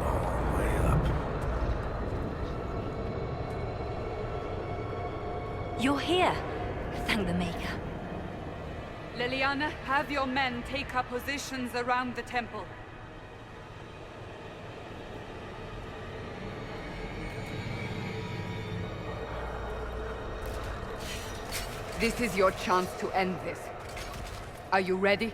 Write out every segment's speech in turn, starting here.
long way up. You're here. Thank the Maker. Liliana, have your men take up positions around the temple. This is your chance to end this. Are you ready?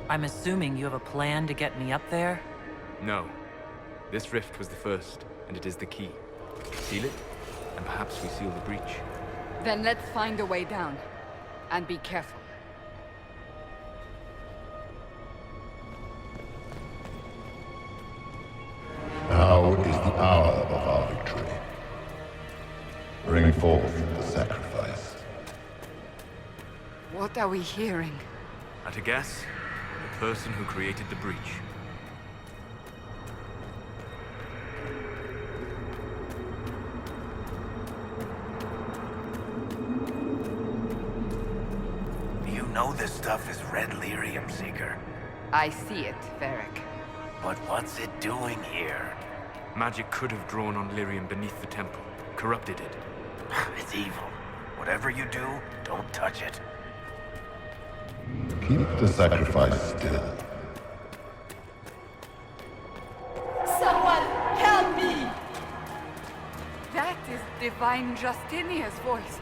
I'm assuming you have a plan to get me up there? No. This rift was the first, and it is the key. Seal it, and perhaps we seal the breach. Then let's find a way down. And be careful. Now is the hour of our victory. Bring forth the sacrifice. What are we hearing? At a guess, the person who created the breach. You know this stuff is red lyrium, Seeker. I see it, Varric. But what's it doing here? Magic could have drawn on lyrium beneath the temple, corrupted it. It's evil. Whatever you do, don't touch it. Keep the sacrifice still. Someone help me! That is Divine Justinia's voice.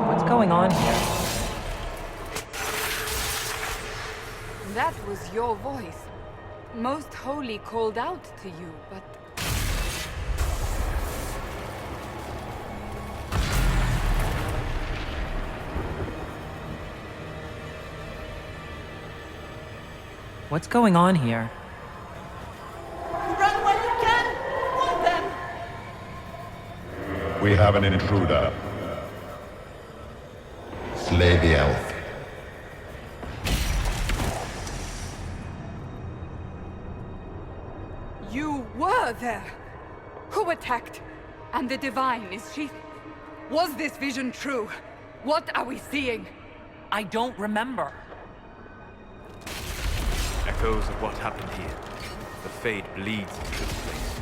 What's going on here? That was your voice. Most Holy called out to you, but... What's going on here? Run while you can! Hold them! We have an intruder. Slay the elf. You were there! Who attacked? And the Divine, is she... Was this vision true? What are we seeing? I don't remember. Echoes of what happened here. The Fade bleeds into this place.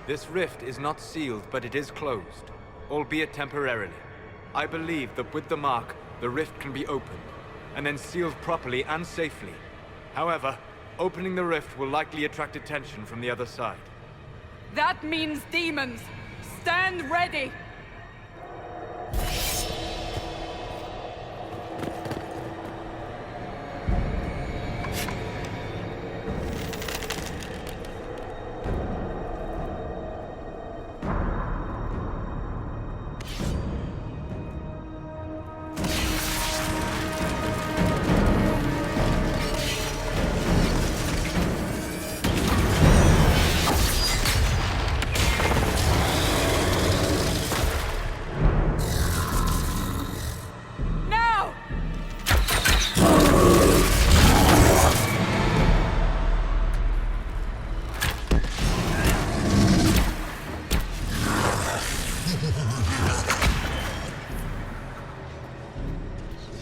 This rift is not sealed, but it is closed, albeit temporarily. I believe that with the mark, the rift can be opened, and then sealed properly and safely. However, opening the rift will likely attract attention from the other side. That means demons! Stand ready!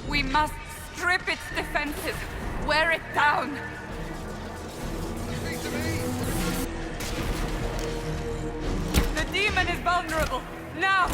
We must strip its defenses, wear it down. The demon is vulnerable, now!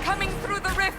Coming through the rift!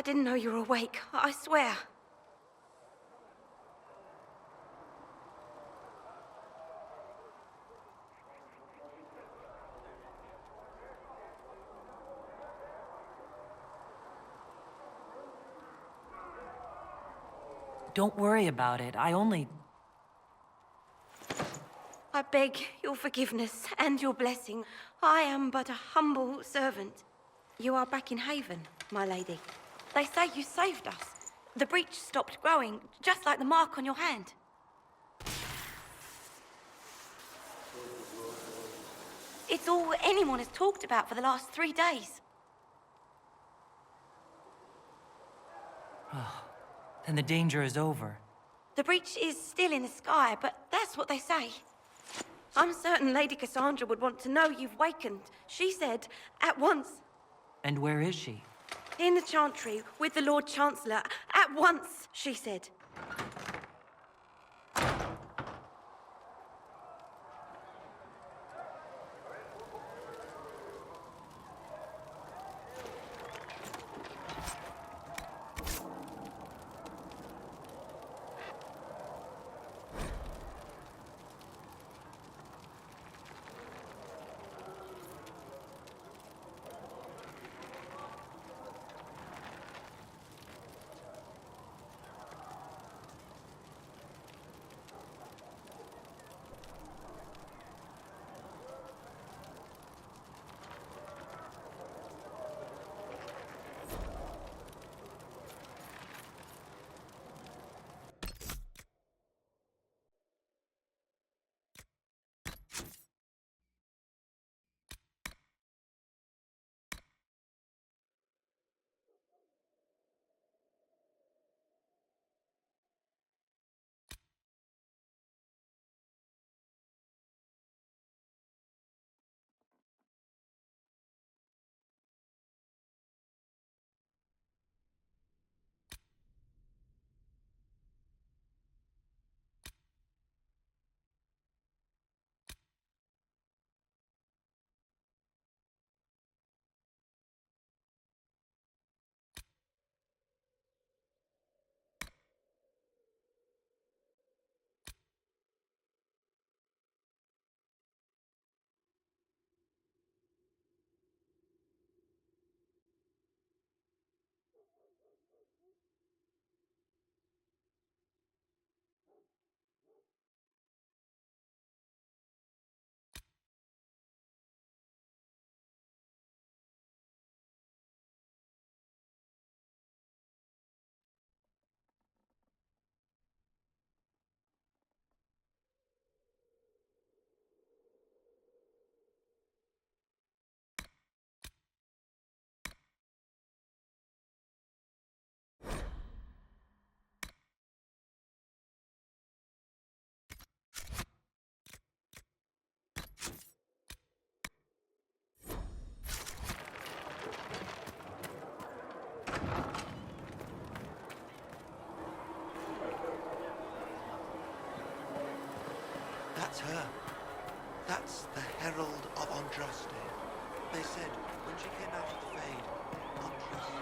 I didn't know you were awake, I swear. Don't worry about it. I beg your forgiveness and your blessing. I am but a humble servant. You are back in Haven, my lady. They say you saved us. The breach stopped growing, just like the mark on your hand. It's all anyone has talked about for the last 3 days. Then the danger is over. The breach is still in the sky, but that's what they say. I'm certain Lady Cassandra would want to know you've wakened. She said, at once. And where is she? In the Chantry, with the Lord Chancellor. At once, she said. That's her. That's the Herald of Andraste. They said when she came out of the Fade, Andraste.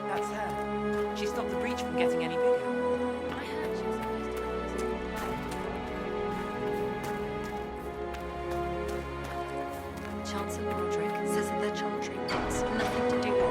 That's her. She stopped the breach from getting any bigger. I heard she was supposed to Chancellor Roderick says that the Chantry wants nothing to do with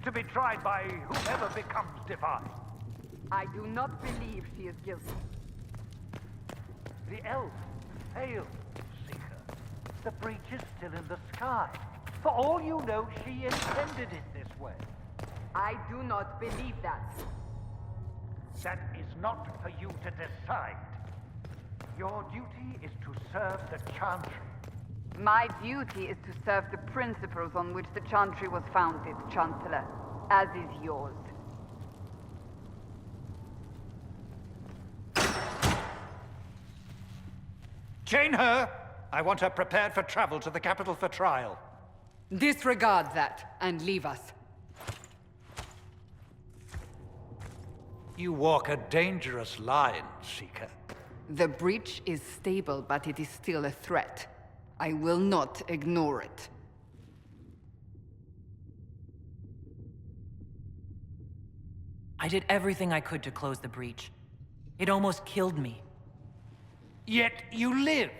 to be tried by whoever becomes divine. I do not believe she is guilty. The elf failed, Seeker. The breach is still in the sky. For all you know, she intended it this way. I do not believe that. That is not for you to decide. Your duty is to serve the Chantry. My duty is to serve the principles on which the Chantry was founded, Chancellor, as is yours. Chain her! I want her prepared for travel to the capital for trial. Disregard that, and leave us. You walk a dangerous line, Seeker. The breach is stable, but it is still a threat. I will not ignore it. I did everything I could to close the breach. It almost killed me. Yet you live.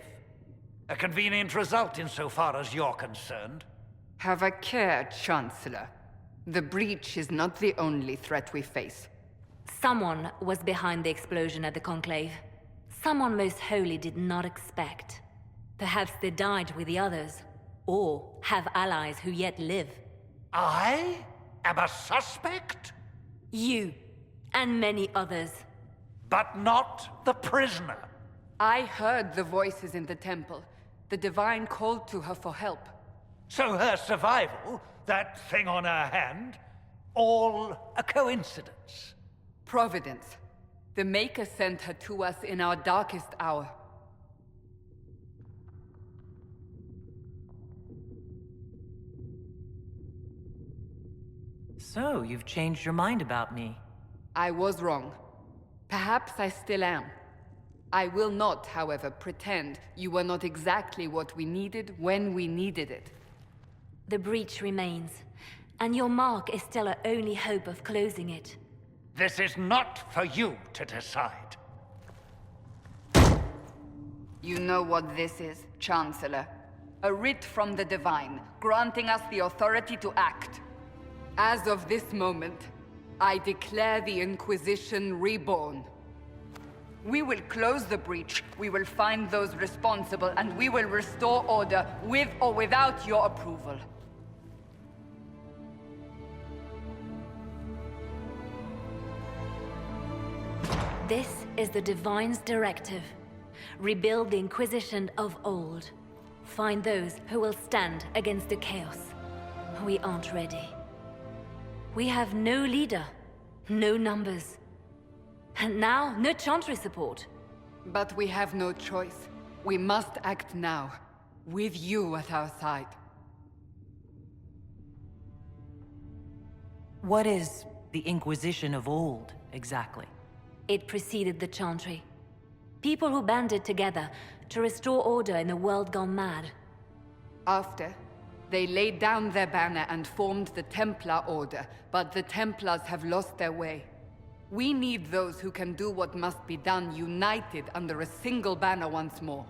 A convenient result insofar as you're concerned. Have a care, Chancellor. The breach is not the only threat we face. Someone was behind the explosion at the Conclave. Someone most holy did not expect. Perhaps they died with the others, or have allies who yet live. I am a suspect? You, and many others. But not the prisoner. I heard the voices in the temple. The Divine called to her for help. So her survival, that thing on her hand, all a coincidence. Providence. The Maker sent her to us in our darkest hour. So, you've changed your mind about me. I was wrong. Perhaps I still am. I will not, however, pretend you were not exactly what we needed when we needed it. The breach remains, and your mark is still our only hope of closing it. This is not for you to decide. You know what this is, Chancellor. A writ from the Divine, granting us the authority to act. As of this moment, I declare the Inquisition reborn. We will close the breach, we will find those responsible, and we will restore order with or without your approval. This is the Divine's directive. Rebuild the Inquisition of old. Find those who will stand against the chaos. We aren't ready. We have no leader, no numbers. And now, no Chantry support. But we have no choice. We must act now, with you at our side. What is the Inquisition of old, exactly? It preceded the Chantry. People who banded together to restore order in a world gone mad. After, they laid down their banner and formed the Templar Order, but the Templars have lost their way. We need those who can do what must be done, united under a single banner once more.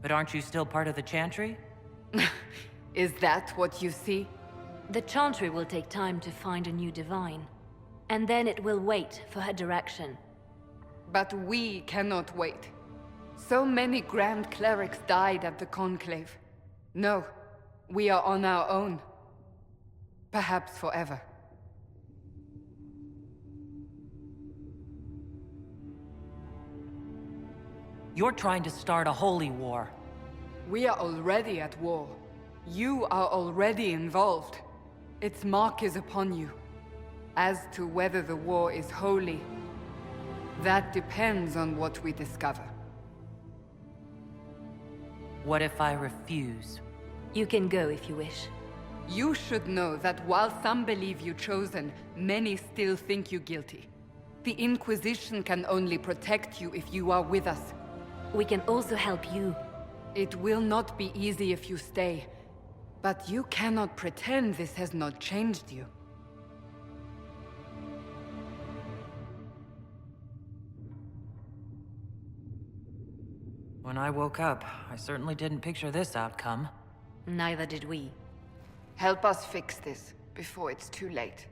But aren't you still part of the Chantry? Is that what you see? The Chantry will take time to find a new Divine. And then it will wait for her direction. But we cannot wait. So many Grand Clerics died at the Conclave. No, we are on our own. Perhaps forever. You're trying to start a holy war. We are already at war. You are already involved. Its mark is upon you. As to whether the war is holy, that depends on what we discover. What if I refuse? You can go if you wish. You should know that while some believe you chosen, many still think you guilty. The Inquisition can only protect you if you are with us. We can also help you. It will not be easy if you stay, but you cannot pretend this has not changed you. When I woke up, I certainly didn't picture this outcome. Neither did we. Help us fix this before it's too late.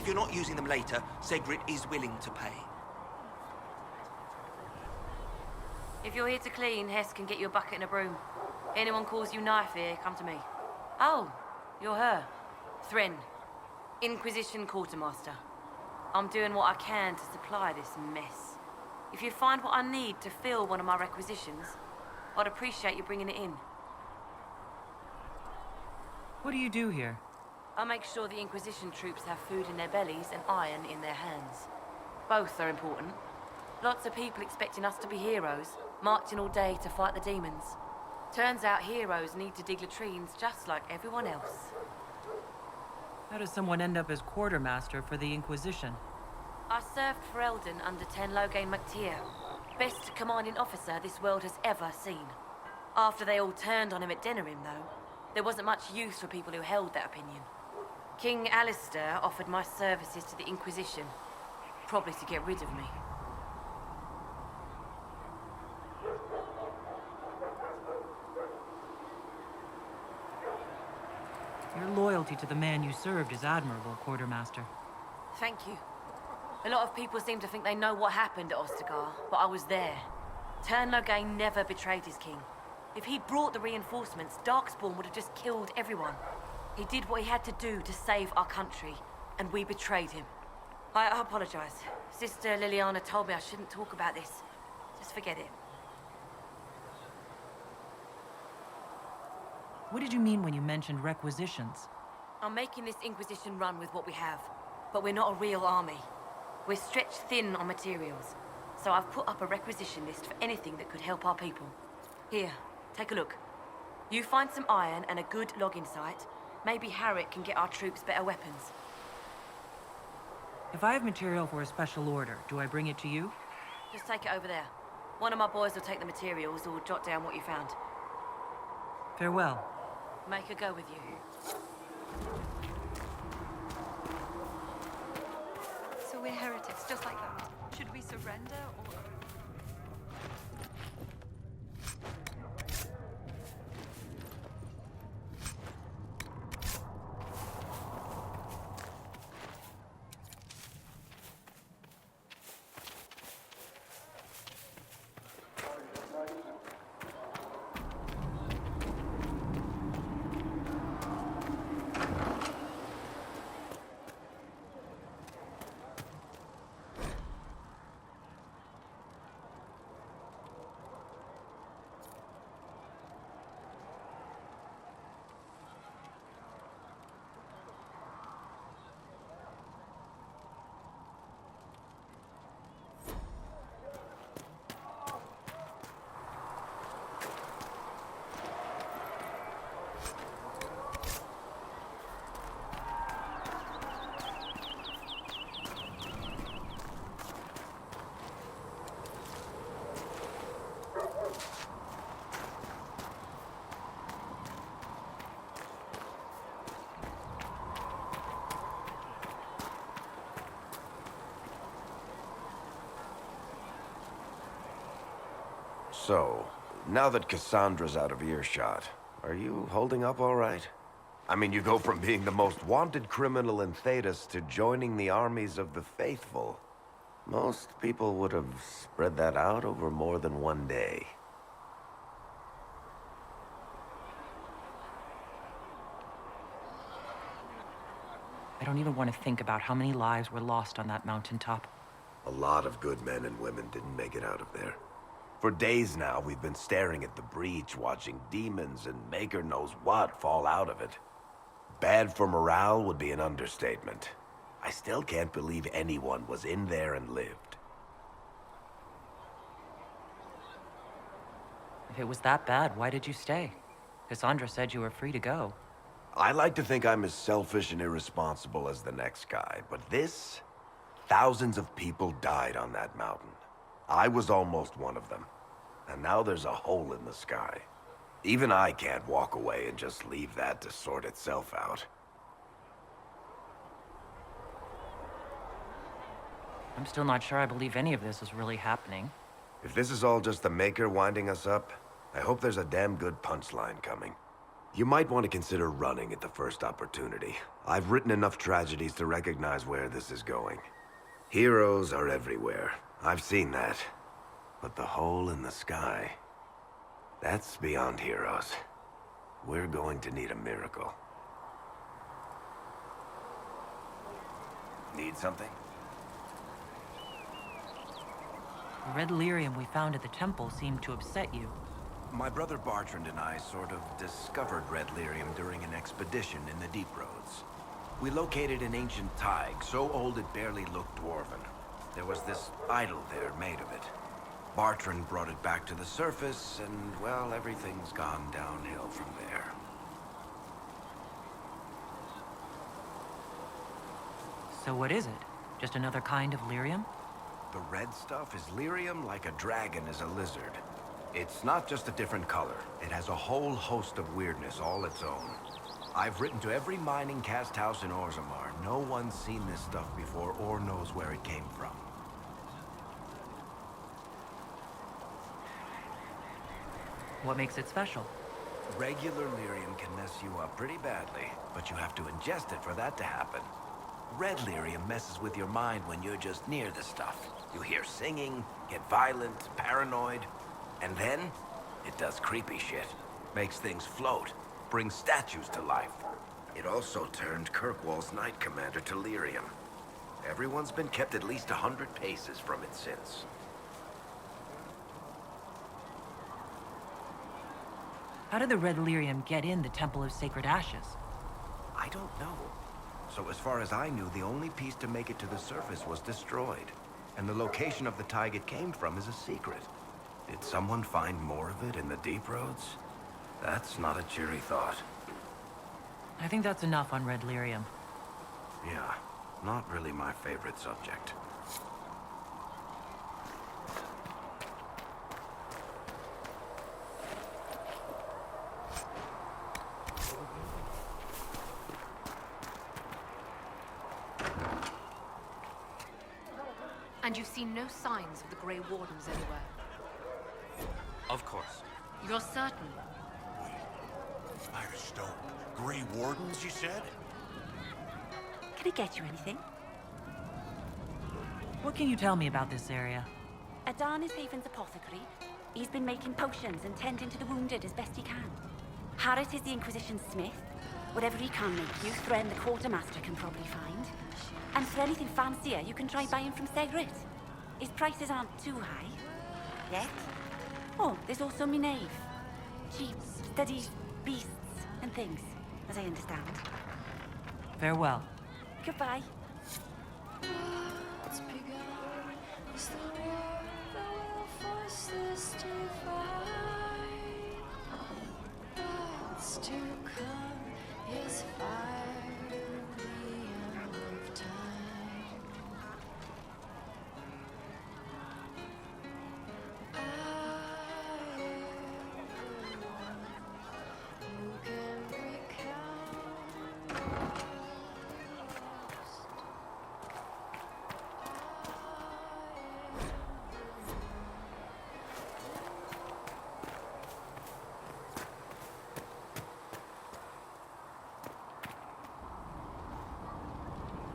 If you're not using them later, Zegrit is willing to pay. If you're here to clean, Hess can get you a bucket and a broom. Anyone calls you knife here, come to me. Oh, you're her. Thren, Inquisition Quartermaster. I'm doing what I can to supply this mess. If you find what I need to fill one of my requisitions, I'd appreciate you bringing it in. What do you do here? I make sure the Inquisition troops have food in their bellies and iron in their hands. Both are important. Lots of people expecting us to be heroes, marching all day to fight the demons. Turns out heroes need to dig latrines just like everyone else. How does someone end up as quartermaster for the Inquisition? I served for Eldon under Ten Loghain MacTier, best commanding officer this world has ever seen. After they all turned on him at Denerim, though, there wasn't much use for people who held that opinion. King Alistair offered my services to the Inquisition, probably to get rid of me. Your loyalty to the man you served is admirable, Quartermaster. Thank you. A lot of people seem to think they know what happened at Ostagar, but I was there. Ten Loghain never betrayed his king. If he'd brought the reinforcements, Darkspawn would have just killed everyone. He did what he had to do to save our country, and we betrayed him. I apologize. Sister Liliana told me I shouldn't talk about this. Just forget it. What did you mean when you mentioned requisitions? I'm making this Inquisition run with what we have, but we're not a real army. We're stretched thin on materials, so I've put up a requisition list for anything that could help our people. Here, take a look. You find some iron and a good logging site, maybe Harrick can get our troops better weapons. If I have material for a special order, do I bring it to you? Just take it over there. One of my boys will take the materials or jot down what you found. Farewell. Make her go with you. So we're heretics, just like that. Should we surrender or... So, now that Cassandra's out of earshot, are you holding up all right? I mean, you go from being the most wanted criminal in Thedas to joining the armies of the faithful. Most people would have spread that out over more than one day. I don't even want to think about how many lives were lost on that mountaintop. A lot of good men and women didn't make it out of there. For days now, we've been staring at the breach, watching demons and maker knows what fall out of it. Bad for morale would be an understatement. I still can't believe anyone was in there and lived. If it was that bad, why did you stay? Cassandra said you were free to go. I like to think I'm as selfish and irresponsible as the next guy, but this... Thousands of people died on that mountain. I was almost one of them. And now there's a hole in the sky. Even I can't walk away and just leave that to sort itself out. I'm still not sure I believe any of this is really happening. If this is all just the Maker winding us up, I hope there's a damn good punchline coming. You might want to consider running at the first opportunity. I've written enough tragedies to recognize where this is going. Heroes are everywhere. I've seen that. But the hole in the sky... that's beyond heroes. We're going to need a miracle. Need something? The red lyrium we found at the temple seemed to upset you. My brother Bartrand and I sort of discovered red lyrium during an expedition in the Deep Roads. We located an ancient thaig, so old it barely looked dwarven. There was this idol there made of it. Bartrand brought it back to the surface, and, well, everything's gone downhill from there. So what is it? Just another kind of lyrium? The red stuff is lyrium like a dragon is a lizard. It's not just a different color. It has a whole host of weirdness all its own. I've written to every mining cast house in Orzammar. No one's seen this stuff before or knows where it came from. What makes it special? Regular lyrium can mess you up pretty badly, but you have to ingest it for that to happen. Red lyrium messes with your mind when you're just near the stuff. You hear singing, get violent, paranoid, and then it does creepy shit. Makes things float, brings statues to life. It also turned Kirkwall's Knight Commander to lyrium. Everyone's been kept at least 100 paces from it since. How did the red lyrium get in the Temple of Sacred Ashes? I don't know. So as far as I knew, the only piece to make it to the surface was destroyed. And the location of the thaig it came from is a secret. Did someone find more of it in the Deep Roads? That's not a cheery thought. I think that's enough on red lyrium. Yeah, not really my favorite subject. And you've seen no signs of the Grey Wardens anywhere? Of course. You're certain? Firestone. Grey Wardens, you said? Can I get you anything? What can you tell me about this area? Adan is Haven's apothecary. He's been making potions and tending to the wounded as best he can. Harrit is the Inquisition smith. Whatever he can make you, Thren the quartermaster can probably find. And for anything fancier, you can try buying from Segrit. His prices aren't too high. Yet. Oh, there's also Minave. She studies beasts and things, as I understand. Farewell. Goodbye.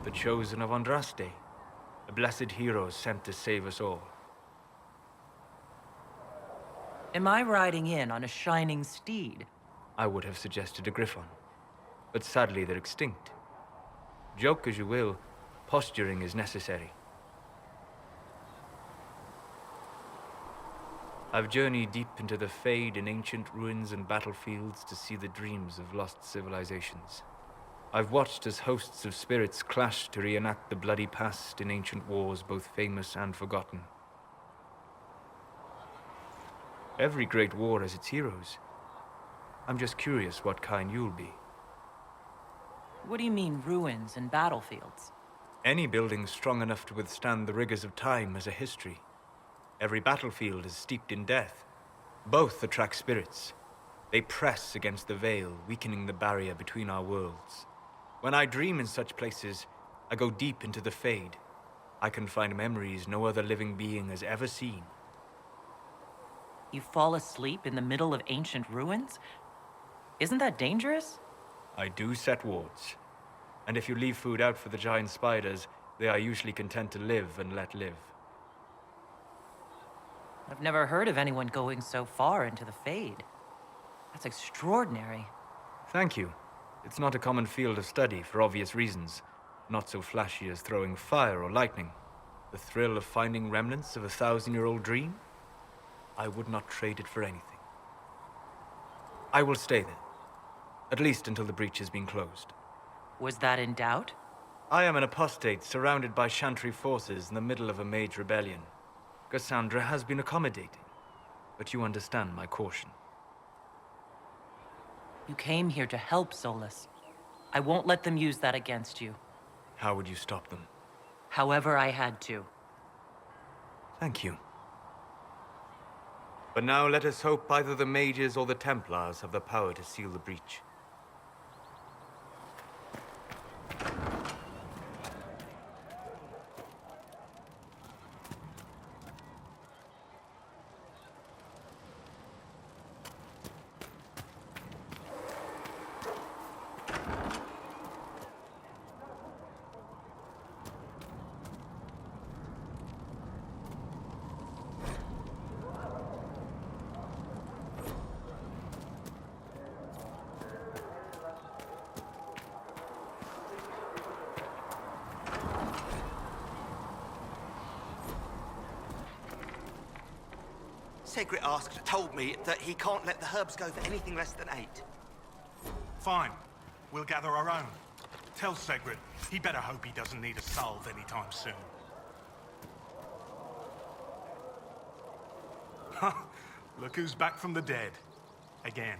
The chosen of Andraste, a blessed hero sent to save us all. Am I riding in on a shining steed? I would have suggested a griffon, but sadly they're extinct. Joke as you will, posturing is necessary. I've journeyed deep into the Fade in ancient ruins and battlefields to see the dreams of lost civilizations. I've watched as hosts of spirits clash to reenact the bloody past in ancient wars, both famous and forgotten. Every great war has its heroes. I'm just curious what kind you'll be. What do you mean, ruins and battlefields? Any building strong enough to withstand the rigors of time has a history. Every battlefield is steeped in death. Both attract spirits. They press against the veil, weakening the barrier between our worlds. When I dream in such places, I go deep into the Fade. I can find memories no other living being has ever seen. You fall asleep in the middle of ancient ruins? Isn't that dangerous? I do set wards. And if you leave food out for the giant spiders, they are usually content to live and let live. I've never heard of anyone going so far into the Fade. That's extraordinary. Thank you. It's not a common field of study for obvious reasons. Not so flashy as throwing fire or lightning. The thrill of finding remnants of a 1,000-year-old dream? I would not trade it for anything. I will stay there. At least until the breach has been closed. Was that in doubt? I am an apostate surrounded by Chantry forces in the middle of a mage rebellion. Cassandra has been accommodating, but you understand my caution. You came here to help Solus. I won't let them use that against you. How would you stop them? However I had to. Thank you. But now let us hope either the mages or the Templars have the power to seal the breach. Segrit told me that he can't let the herbs go for anything less than 8. Fine. We'll gather our own. Tell Segrit he better hope he doesn't need a salve anytime soon. Look who's back from the dead. Again.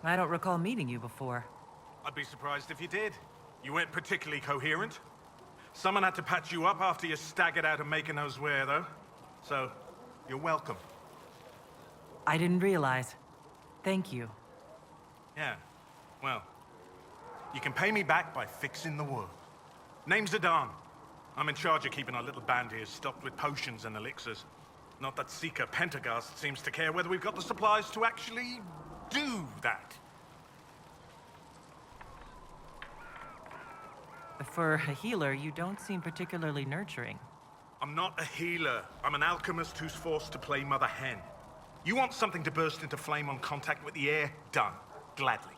I don't recall meeting you before. I'd be surprised if you did. You weren't particularly coherent. Someone had to patch you up after you staggered out of making those wear, though. So, you're welcome. I didn't realize. Thank you. Yeah, well, you can pay me back by fixing the world. Name's Adan. I'm in charge of keeping our little band here stocked with potions and elixirs. Not that Seeker Pentagast seems to care whether we've got the supplies to actually do that. For a healer, you don't seem particularly nurturing. I'm not a healer. I'm an alchemist who's forced to play Mother Hen. You want something to burst into flame on contact with the air? Done. Gladly.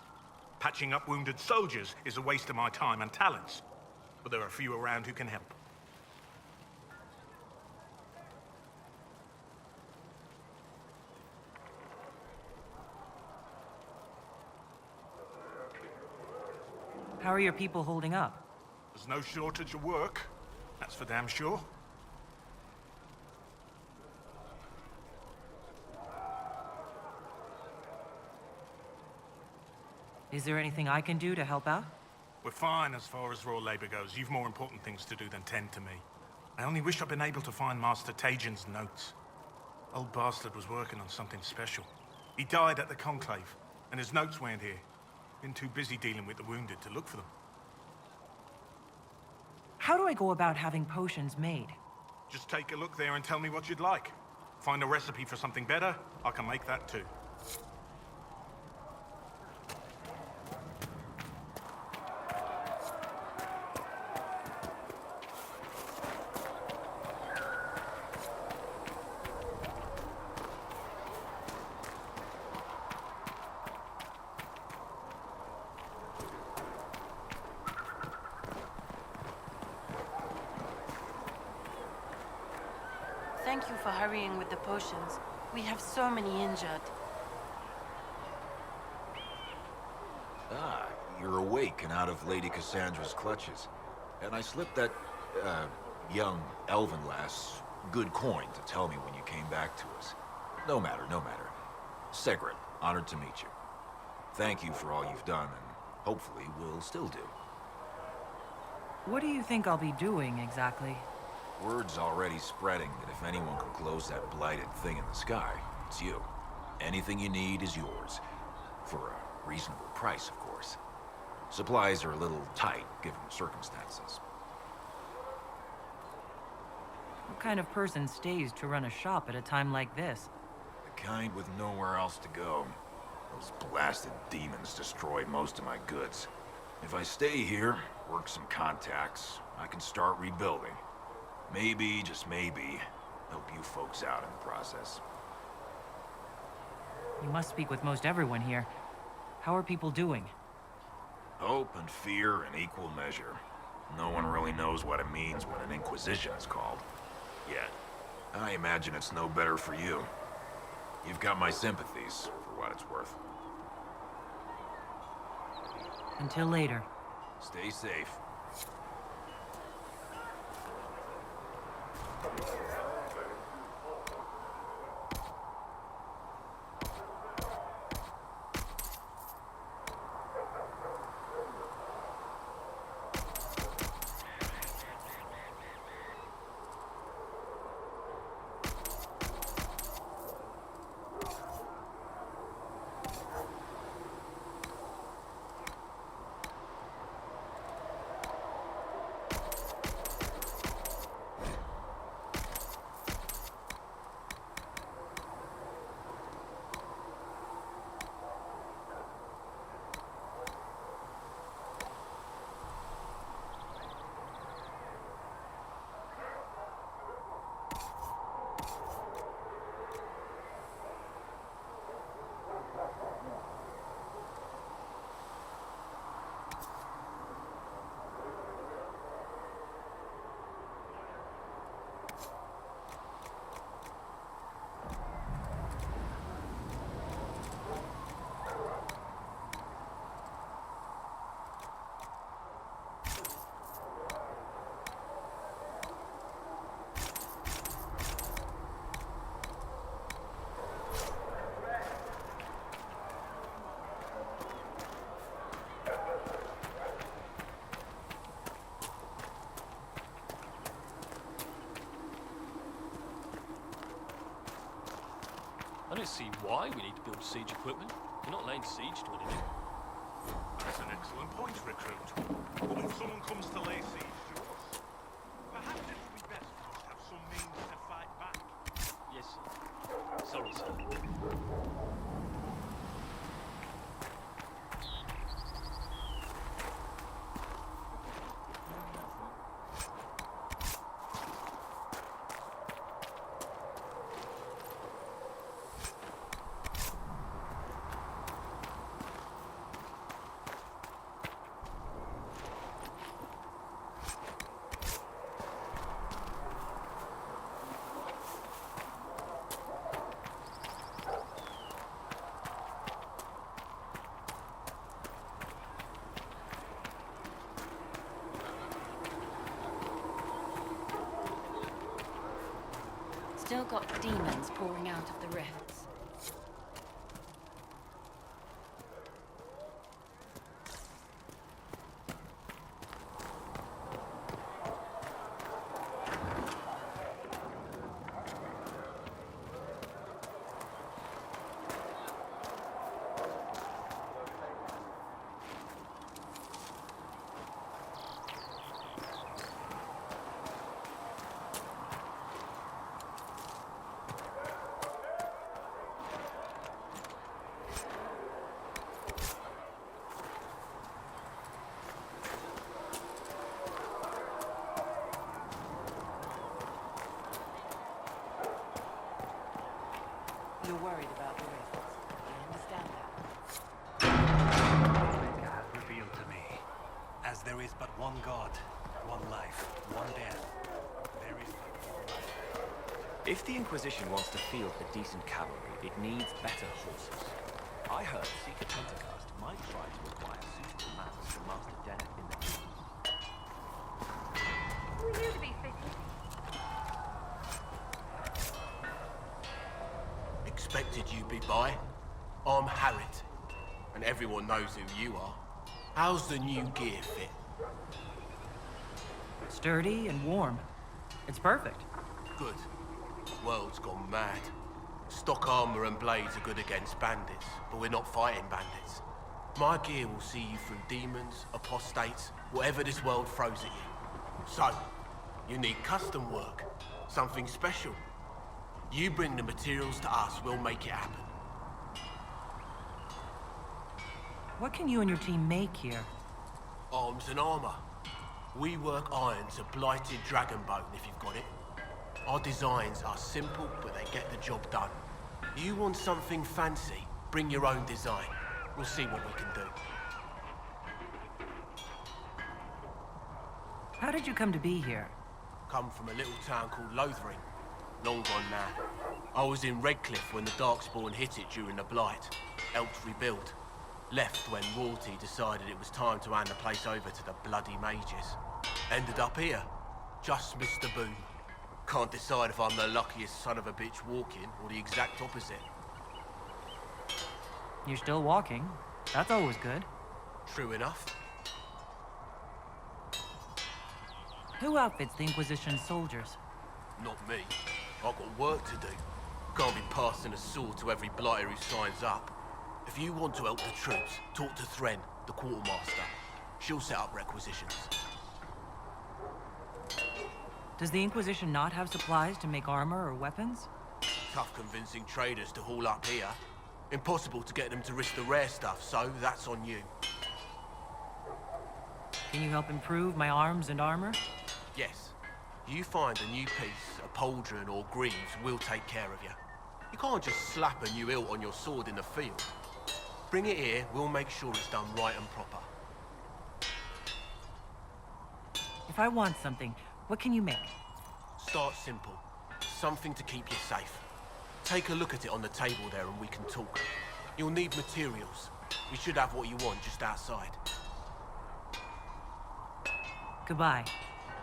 Patching up wounded soldiers is a waste of my time and talents. But there are a few around who can help. How are your people holding up? There's no shortage of work. That's for damn sure. Is there anything I can do to help out? We're fine as far as raw labor goes. You've more important things to do than tend to me. I only wish I'd been able to find Master Tajin's notes. Old bastard was working on something special. He died at the Conclave, and his notes weren't here. Been too busy dealing with the wounded to look for them. How do I go about having potions made? Just take a look there and tell me what you'd like. Find a recipe for something better, I can make that too. Thank you for hurrying with the potions. We have so many injured. Ah, you're awake and out of Lady Cassandra's clutches. And I slipped that, young elven lass good coin to tell me when you came back to us. No matter, no matter. Segrit, honored to meet you. Thank you for all you've done, and hopefully will still do. What do you think I'll be doing, exactly? Word's already spreading that if anyone can close that blighted thing in the sky, it's you. Anything you need is yours. For a reasonable price, of course. Supplies are a little tight, given the circumstances. What kind of person stays to run a shop at a time like this? The kind with nowhere else to go. Those blasted demons destroyed most of my goods. If I stay here, work some contacts, I can start rebuilding. Maybe, just maybe, help you folks out in the process. You must speak with most everyone here. How are people doing? Hope and fear in equal measure. No one really knows what it means when an Inquisition is called. Yet. I imagine it's no better for you. You've got my sympathies, for for what it's worth. Until later. Stay safe. I don't see why we need to build siege equipment. We're not laying siege to anything. That's an excellent point, recruit. But if someone comes to lay siege to us, perhaps it would be best for us to have some means to fight back. Yes, sir. Sorry, sir. Still got demons pouring out of the rifts. You're worried about the rifts. I understand that. Omega has revealed to me, as there is but one God, one life, one death, there is but one life. If the Inquisition wants to field a decent cavalry, it needs better horses. I heard Seeker Pentecost might try to acquire suitable mounts from Master Dennet in the field. Who are you to be fitting? Expected you'd be by. I'm Harriet, and everyone knows who you are. How's the new gear fit? Sturdy and warm. It's perfect. Good. World's gone mad. Stock armor and blades are good against bandits, but we're not fighting bandits. My gear will see you through demons, apostates, whatever this world throws at you. So, you need custom work, something special. You bring the materials to us, we'll make it happen. What can you and your team make here? Arms and armor. We work iron to blighted dragon bone if you've got it. Our designs are simple, but they get the job done. You want something fancy, bring your own design. We'll see what we can do. How did you come to be here? Come from a little town called Lothering. long gone now. I was in Redcliffe when the Darkspawn hit it during the Blight. Helped rebuild. Left when royalty decided it was time to hand the place over to the bloody mages. Ended up here. Just missed the boom. Can't decide if I'm the luckiest son of a bitch walking or the exact opposite. You're still walking. That's always good. True enough. Who outfits the Inquisition soldiers? Not me. I've got work to do. Can't be passing a sword to every blighter who signs up. If you want to help the troops, talk to Thren, the quartermaster. She'll set up requisitions. Does the Inquisition not have supplies to make armor or weapons? Tough convincing traders to haul up here. Impossible to get them to risk the rare stuff, so that's on you. Can you help improve my arms and armor? Yes. You find a new piece, a pauldron or greaves, we'll take care of you. You can't just slap a new hilt on your sword in the field. Bring it here, we'll make sure it's done right and proper. If I want something, what can you make? Start simple. Something to keep you safe. Take a look at it on the table there and we can talk. You'll need materials. We should have what you want just outside. Goodbye.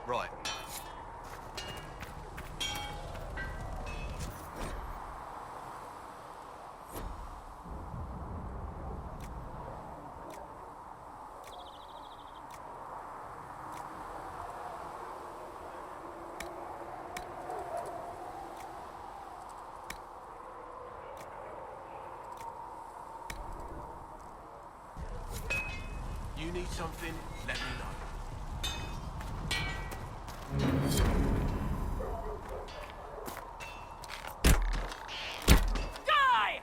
Right. You need something, let me know. Die!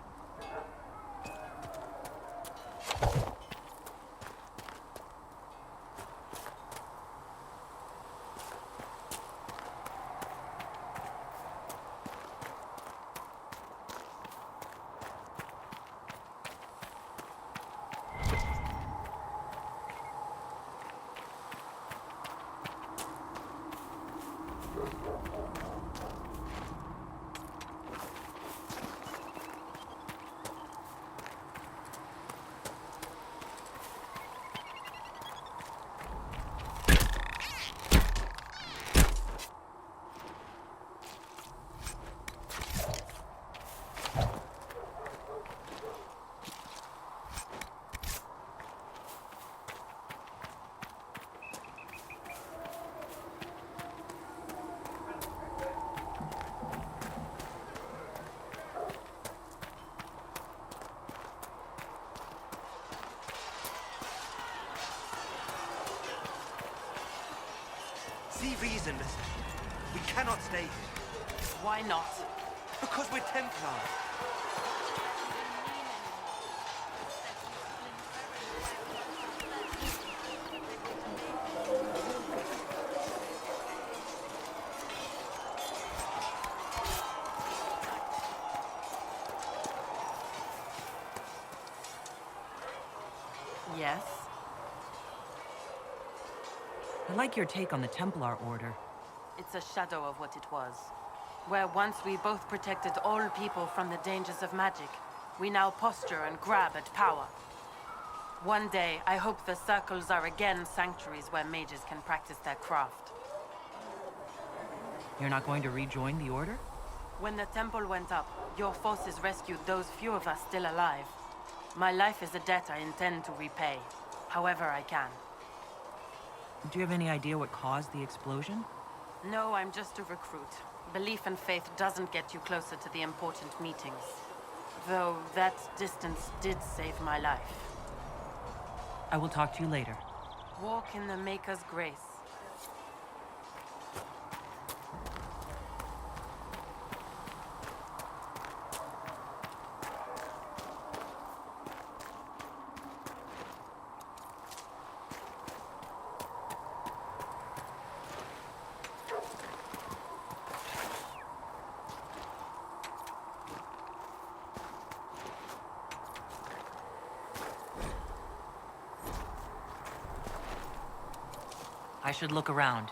See reason, listen. We cannot stay here. Why not? Because we're Templars. Yes? I like your take on the Templar Order. It's a shadow of what it was. Where once we both protected all people from the dangers of magic, we now posture and grab at power. One day, I hope the circles are again sanctuaries where mages can practice their craft. You're not going to rejoin the Order? When the temple went up, your forces rescued those few of us still alive. My life is a debt I intend to repay, however I can. Do you have any idea what caused the explosion? No, I'm just a recruit. Belief and faith doesn't get you closer to the important meetings. Though that distance did save my life. I will talk to you later. Walk in the Maker's grace. I should look around.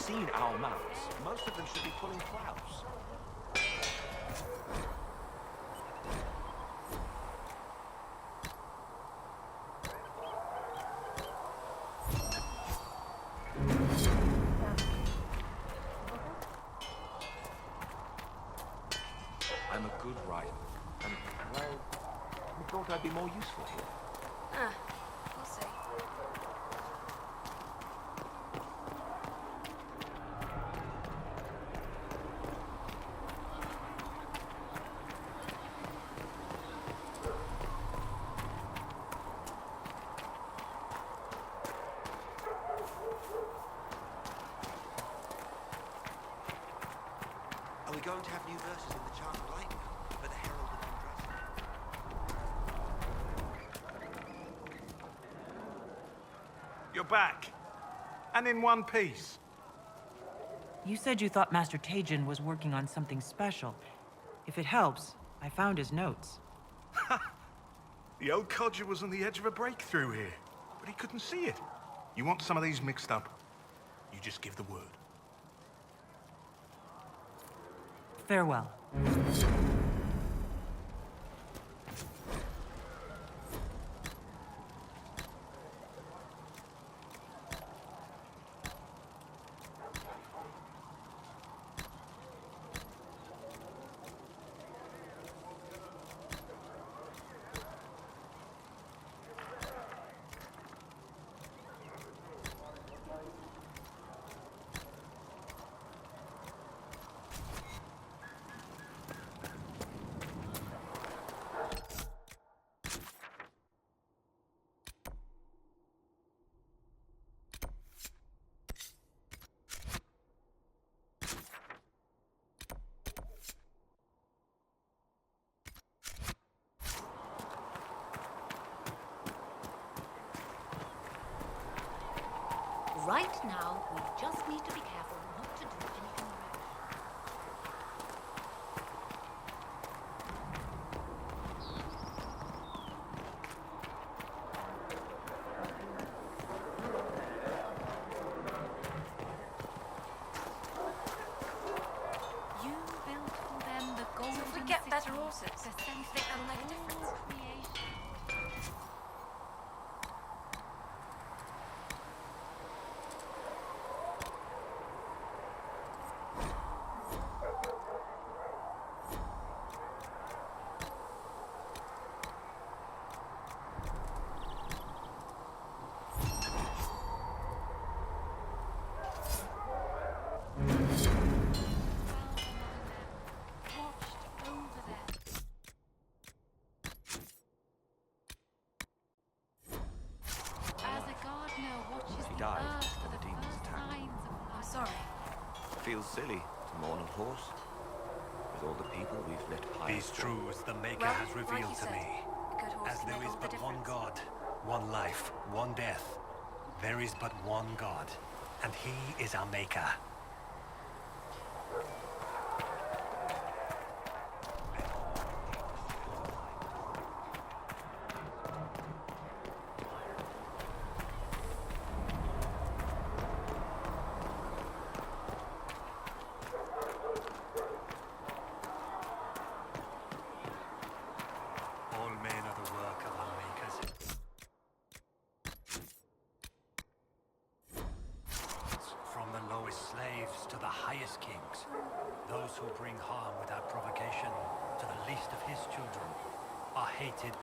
seen our mounts. Most of them should be pulling plows. I'm a good rider, and, well, I thought I'd be more useful here. We'll see. Are we going to have new verses in the Charmed Light now for the Herald of Andraste? You're back. And in one piece. You said you thought Master Tajin was working on something special. If it helps, I found his notes. The old codger was on the edge of a breakthrough here, but he couldn't see it. You want some of these mixed up? You just give the word. Farewell. Right now, we just need to be careful not to do anything rash. You built for them the golden So if we get better city, horses, the sense think that'll make a of difference? all creation. Watched over them. As a gardener watches He the died earth for when the the demons first attacked. signs of life. I'm sorry. Feels silly to mourn a horse. With all the people we've lit These pyres for. truths the Maker Well, has like revealed you to said, me. a good horse As can there make is all the but one difference. God, one life, one death. There is but one God, and He is our Maker. All men are the work of our makers. From the lowest slaves to the highest kings, those who bring harm without provocation to the least of his children are hated